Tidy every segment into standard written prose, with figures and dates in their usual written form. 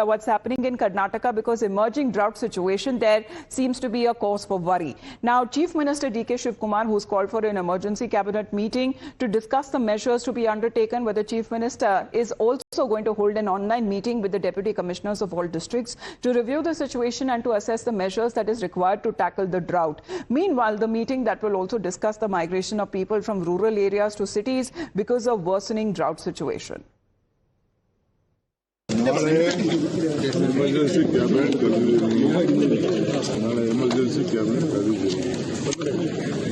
what's happening in Karnataka, because emerging drought situation there seems to be a cause for worry. Now, Chief Minister D.K. Shivakumar, who's called for an emergency cabinet meeting to discuss the measures to be undertaken, where the Chief Minister is also going to hold an online meeting with the Deputy Commissioners of all districts to review the situation and to assess the measures that is required to tackle the drought. Meanwhile, the meeting that will also discuss the migration of people from rural areas to cities because of worsening drought situation. Emergency cabinet emergency cabinet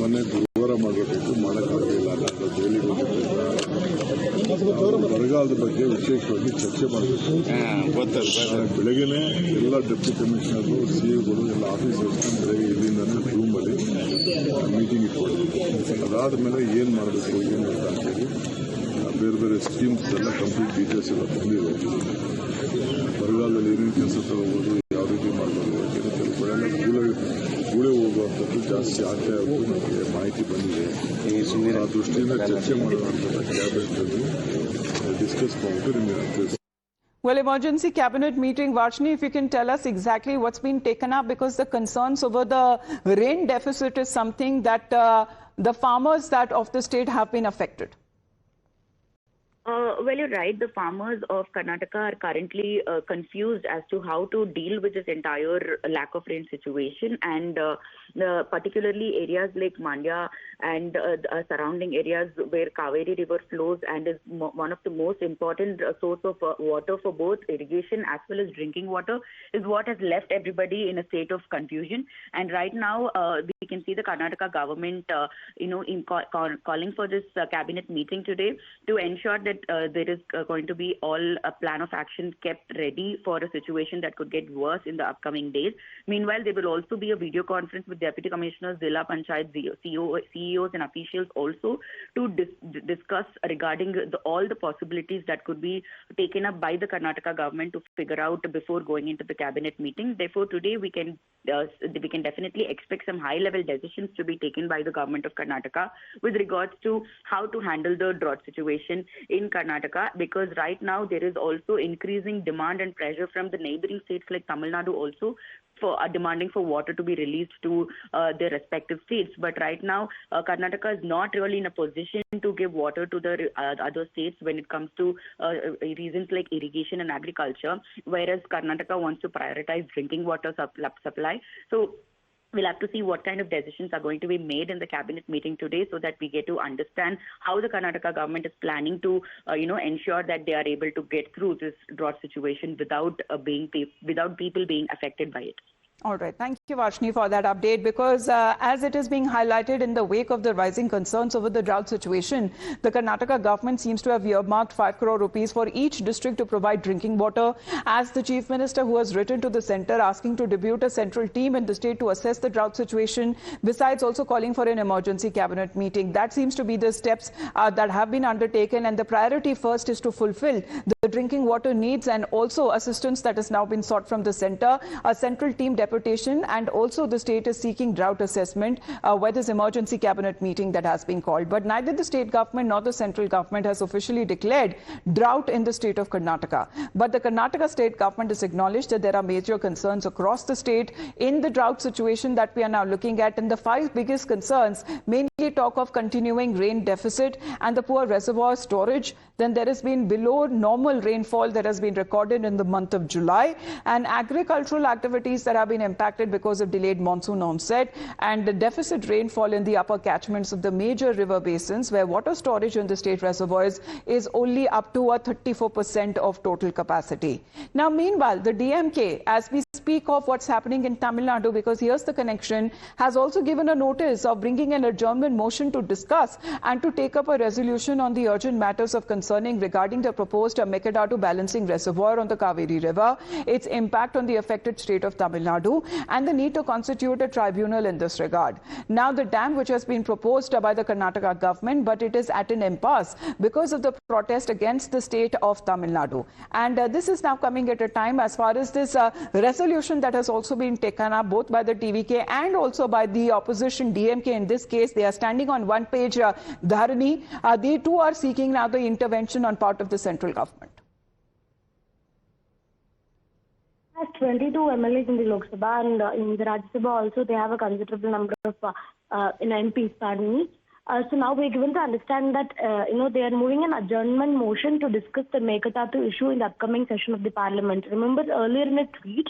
ಮೊನ್ನೆ ಗುರುವಾರ ಮಾಡಬೇಕಿತ್ತು, ಮಾಡೋಕ್ಕಾಗಲಿಲ್ಲ. ಬರಗಾಲದ ಬಗ್ಗೆ ವಿಶೇಷವಾಗಿ ಚರ್ಚೆ ಮಾಡಬೇಕು. ಬೆಳಗ್ಗೆನೆ ಎಲ್ಲ ಡೆಪ್ಟಿ ಕಮಿಷನರ್ಗಳು, ಸಿಇಒಗಳು, ಎಲ್ಲ ಆಫೀಸರ್ಸ್ ಬೆಳಗ್ಗೆ ಇಲ್ಲಿಂದ ರೂಮಲ್ಲಿ ಮೀಟಿಂಗ್ ಇಟ್ಕೊಳ್ಬೇಕು. ಅದಾದಮೇಲೆ ಏನು ಮಾಡಬೇಕು, ಏನು ಅಂತೇಳಿ ಬೇರೆ ಬೇರೆ ಸ್ಕೀಮ್ಸ್ ಎಲ್ಲ ಕಂಪ್ಲೀಟ್ ಡೀಟೇಲ್ಸ್ ಎಲ್ಲ ಬಂದಿದೆ. ಬರಗಾಲದಲ್ಲಿ ಏನೇನು ಕೆಲಸ ತಗೋಬೋದು, ಯಾವ ರೀತಿ ಮಾಡಬೇಕು, ಯಾಕೆಂದರೆ ಕೆಲವು ಕಡೆ ಗೂಳೆ ಹೋಗುವಂಥದ್ದು ಜಾಸ್ತಿ ಆಗ್ತಾ ಇರೋದು ನಮಗೆ ಮಾಹಿತಿ ಬಂದಿದೆ. ಆ ದೃಷ್ಟಿಯಿಂದ ಚರ್ಚೆ ಮಾಡೋಣ ಅಂತ ಕ್ಯಾಬಿನೆಟ್ನಲ್ಲಿ ಡಿಸ್ಕಸ್ ಮಾಡಿಬಿಟ್ಟು ನಿಮಗೆ ತಿಳಿಸಿ. Well, emergency cabinet meeting, Varshini, if you can tell us exactly what's been taken up, because the concerns over the rain deficit is something that the farmers that of the state have been affected. Well, you're right. The farmers of Karnataka are currently confused as to how to deal with this entire lack of rain situation, and particularly areas like Mandya and surrounding areas where Cauvery river flows and is one of the most important source of water for both irrigation as well as drinking water, is what has left everybody in a state of confusion. And right now, we can see the Karnataka government, calling for this cabinet meeting today to ensure that there is going to be a plan of action kept ready for a situation that could get worse in the upcoming days. Meanwhile, there will also be a video conference with Deputy Commissioners, Zilla Panchayat, CEOs and officials also to discuss regarding all the possibilities that could be taken up by the Karnataka government to figure out before going into the cabinet meeting. Therefore, today we can definitely expect some high-level decisions to be taken by the government of Karnataka with regards to how to handle the drought situation in Karnataka, because right now there is also increasing demand and pressure from the neighboring states like Tamil Nadu also for demanding for water to be released to their respective states. But right now, Karnataka is not really in a position to give water to the other states when it comes to reasons like irrigation and agriculture, whereas Karnataka wants to prioritize drinking water supply. So we'll have to see what kind of decisions are going to be made in the cabinet meeting today, so that we get to understand how the Karnataka government is planning to, ensure that they are able to get through this drought situation without people being affected by it. All right. Thank you, Varshini, for that update, because as it is being highlighted in the wake of the rising concerns over the drought situation, the Karnataka government seems to have earmarked 5 crore rupees for each district to provide drinking water. As the Chief Minister, who has written to the centre asking to depute a central team in the state to assess the drought situation, besides also calling for an emergency cabinet meeting. That seems to be the steps that have been undertaken, and the priority first is to fulfill the drinking water needs and also assistance that has now been sought from the centre. A central team deputation, and also the state is seeking drought assessment where this emergency cabinet meeting that has been called. But neither the state government nor the central government has officially declared drought in the state of Karnataka. But the Karnataka state government has acknowledged that there are major concerns across the state in the drought situation that we are now looking at. And the 5 biggest concerns mainly talk of continuing rain deficit and the poor reservoir storage. Then there has been below normal rainfall that has been recorded in the month of July, and agricultural activities that have been impacted because of delayed monsoon onset, and the deficit rainfall in the upper catchments of the major river basins, where water storage in the state reservoirs is only up to a 34% of total capacity. Now, meanwhile, the DMK, as we speak of what's happening in Tamil Nadu, because here's the connection, has also given a notice of bringing an adjournment motion to discuss and to take up a resolution on the urgent matters of concerning regarding the proposed Mekadatu balancing reservoir on the Cauvery river, its impact on the affected state of Tamil Nadu, and the need to constitute a tribunal in this regard. Now, the dam which has been proposed by the Karnataka government, but it is at an impasse because of the protest against the state of Tamil Nadu. And this is now coming at a time, as far as this resolution that has also been taken up both by the TVK and also by the opposition DMK. In this case, they are standing on one page dharani. They too are seeking now the intervention on part of the central government. has 22 MLAs in the Lok Sabha, and in the Rajya Sabha also they have a considerable number of MPs, pardon me. So now we're given to understand that they are moving an adjournment motion to discuss the Mekatatu issue in the upcoming session of the Parliament. Remember earlier in a tweet,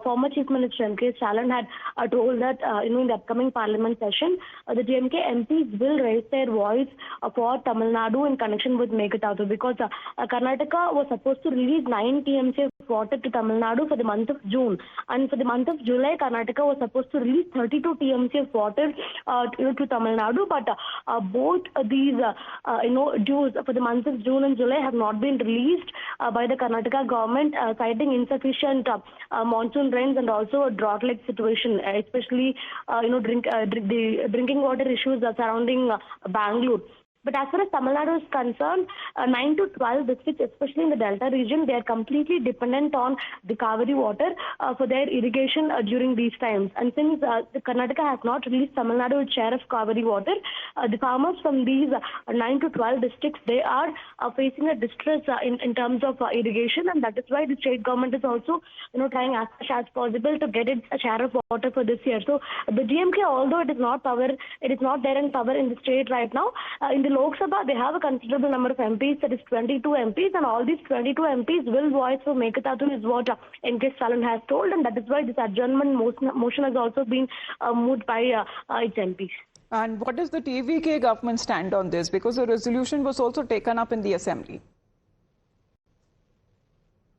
former Chief Minister M.K. Stalin had told that in the upcoming Parliament session, the DMK MPs will raise their voice for Tamil Nadu in connection with Mekatatu, because Karnataka was supposed to release 9 TMC of water to Tamil Nadu for the month of June, and for the month of July, Karnataka was supposed to release 32 TMC of water to Tamil Nadu, but both these dues for the months of June and July have not been released by the Karnataka government, citing insufficient monsoon rains and also a drought-like situation, especially the drinking water issues surrounding Bangalore. But as far as Tamil Nadu is concerned, 9 to 12 districts, especially in the Delta region, they are completely dependent on the Cauvery water for their irrigation during these times. And since the Karnataka has not released Tamil Nadu its share of Cauvery water, the farmers from these 9 to 12 districts, they are facing a distress in terms of irrigation, and that is why the state government is also trying as much as possible to get its share of water for this year. So the DMK, although it is not there in power in the state right now, in the Lok Sabha, they have a considerable number of MPs, that is 22 MPs, and all these 22 MPs will voice for Mekatatu is what N.K. Stalin has told, and that is why this adjournment motion has also been moved by its MPs. And what does the TVK government stand on this? Because a resolution was also taken up in the Assembly.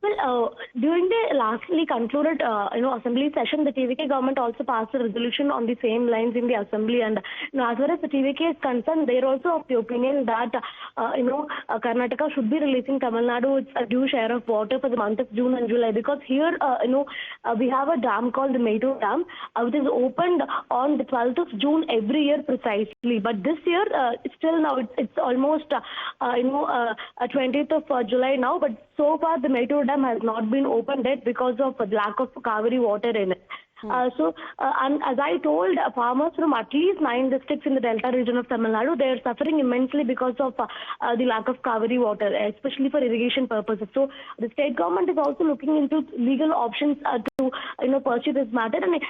Well, during the lastly concluded, Assembly session, the TVK government also passed a resolution on the same lines in the Assembly. And as far as the TVK is concerned, they are also of the opinion that Karnataka should be releasing Tamil Nadu its due share of water for the month of June and July, because here, we have a dam called the Mettur Dam, which is opened on the 12th of June every year precisely. But this year, still now it's almost 20th of July now. But so far, the Mettur Dam has not been opened yet because of the lack of Cauvery water in it. And as I told, farmers from at least 9 districts in the Delta region of Tamil Nadu, they are suffering immensely because of the lack of Cauvery water, especially for irrigation purposes. So the state government is also looking into legal options to pursue this matter. And